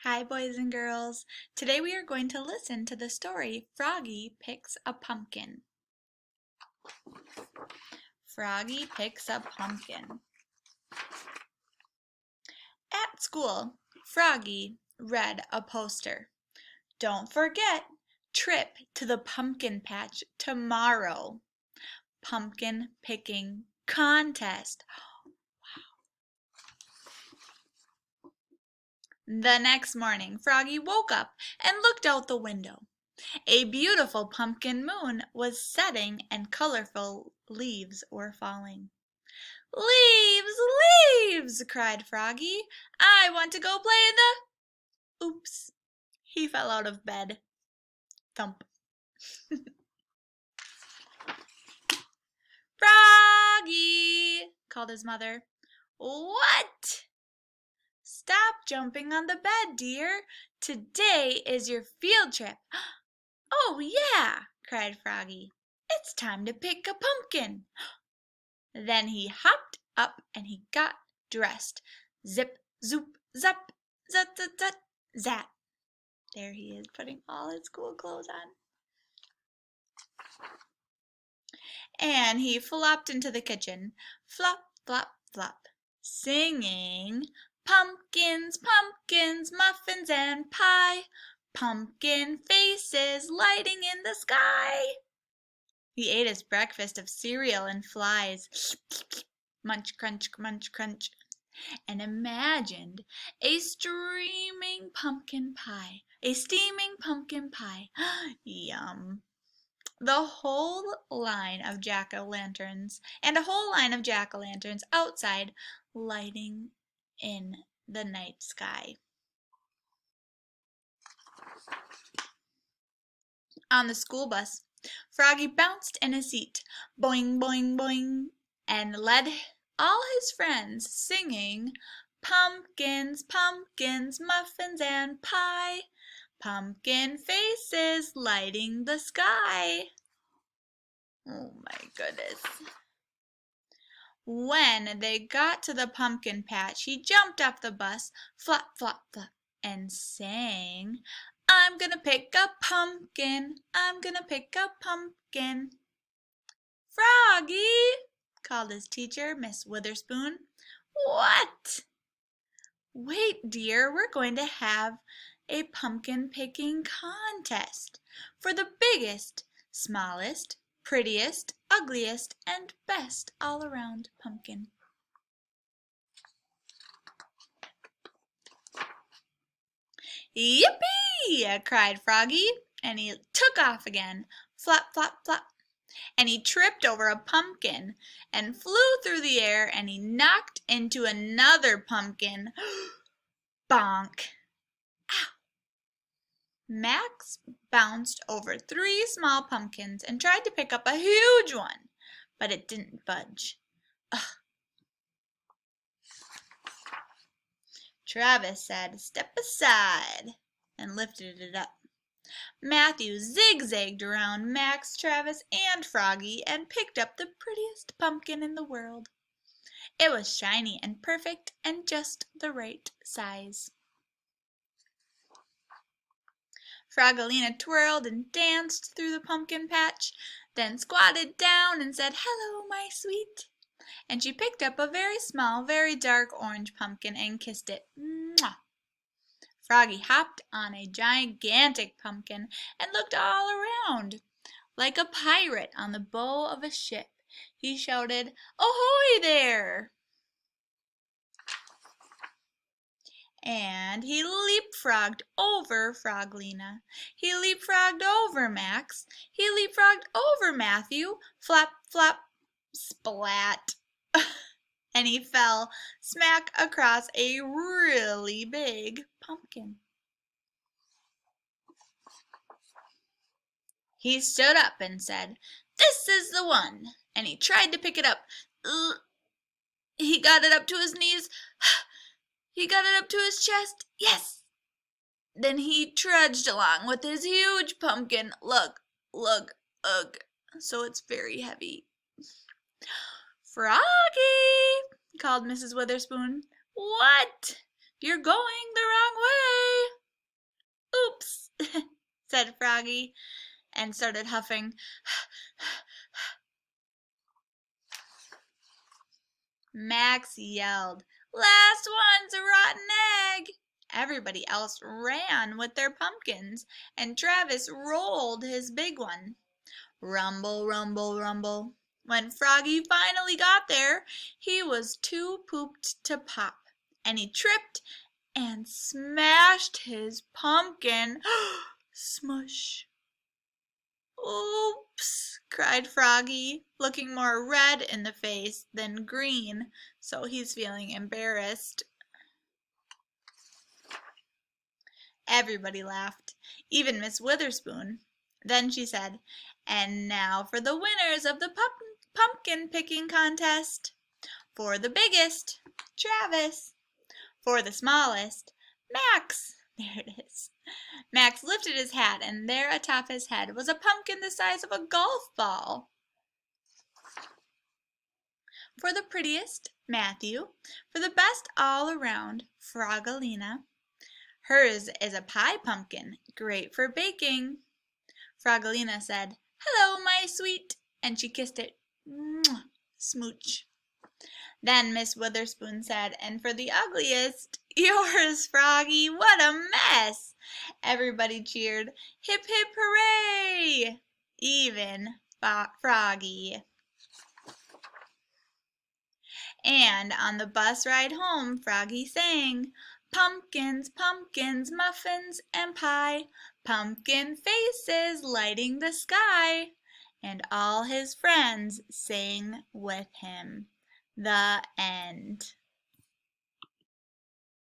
Hi, boys and girls. Today we are going to listen to the story Froggy Picks a Pumpkin. Froggy Picks a Pumpkin. At school, Froggy read a poster. Don't forget, trip to the pumpkin patch tomorrow. Pumpkin picking contest. The next morning, Froggy woke up and looked out the window. A beautiful pumpkin moon was setting and colorful leaves were falling. "Leaves! Leaves!" cried Froggy. "I want to go play in the—" Oops! He fell out of bed. Thump. "Froggy!" called his mother. "What?" "Stop jumping on the bed, dear. Today is your field trip." "Oh, yeah!" cried Froggy. "It's time to pick a pumpkin." Then he hopped up and he got dressed. Zip, zoop, zap, zut, zut, zut, zat. There he is, putting all his school clothes on. And he flopped into the kitchen. Flop, flop, flop, singing, "Pumpkins, pumpkins, muffins and pie, pumpkin faces lighting in the sky." He ate his breakfast of cereal and flies, munch, crunch, munch, crunch, and imagined a steaming pumpkin pie. Yum! The whole line of jack-o'-lanterns and a whole line of jack-o'-lanterns outside lighting in the night sky. On the school bus, Froggy bounced in his seat, boing, boing, boing, and led all his friends singing, "Pumpkins, pumpkins, muffins and pie, pumpkin faces lighting the sky." Oh my goodness. When they got to the pumpkin patch, he jumped off the bus, flop, flop, flop, and sang, "I'm gonna pick a pumpkin, I'm gonna pick a pumpkin." "Froggy!" called his teacher, Miss Witherspoon. "What?" "Wait, dear, we're going to have a pumpkin picking contest for the biggest, smallest, prettiest, ugliest, and best all-around pumpkin." "Yippee!" cried Froggy, and he took off again, flop, flop, flop, and he tripped over a pumpkin and flew through the air, and he knocked into another pumpkin. Bonk! Ow! Max bounced over 3 small pumpkins and tried to pick up a huge one, but it didn't budge. Ugh. Travis said, "Step aside," and lifted it up. Matthew zigzagged around Max, Travis, and Froggy and picked up the prettiest pumpkin in the world. It was shiny and perfect and just the right size. Froggalina twirled and danced through the pumpkin patch, then squatted down and said, "Hello, my sweet." And she picked up a very small, very dark orange pumpkin and kissed it. Mwah! Froggy hopped on a gigantic pumpkin and looked all around. Like a pirate on the bow of a ship, he shouted, "Ahoy there!" And he leapfrogged over Froggalina. He leapfrogged over Max. He leapfrogged over Matthew. Flap, flap, splat. And he fell smack across a really big pumpkin. He stood up and said, "This is the one," and he tried to pick it up. He got it up to his knees. He got it up to his chest. Yes! Then he trudged along with his huge pumpkin. Lug, lug, ugh. So it's very heavy. "Froggy!" called Mrs. Witherspoon. "What?" "You're going the wrong way." said Froggy, and started huffing. Max yelled, "Last one's a rotten egg!" Everybody else ran with their pumpkins, and Travis rolled his big one. Rumble, rumble, rumble. When Froggy finally got there, he was too pooped to pop, and he tripped and smashed his pumpkin. Smush. "Oops!" cried Froggy, looking more red in the face than green, so he's feeling embarrassed. Everybody laughed, even Miss Witherspoon. Then she said, "And now for the winners of the pumpkin picking contest. For the biggest, Travis. For the smallest, Max." There it is. Max lifted his hat, and there atop his head was a pumpkin the size of a golf ball. For the prettiest, Matthew. For the best all around, Froggalina. Hers is a pie pumpkin, great for baking. Froggalina said, "Hello, my sweet," and she kissed it. Mwah, smooch. Then Miss Witherspoon said, "And for the ugliest, yours, Froggy, what a mess!" Everybody cheered, "Hip, hip, hooray!" Even Froggy. And on the bus ride home, Froggy sang, "Pumpkins, pumpkins, muffins and pie, pumpkin faces lighting the sky." And all his friends sang with him. The end.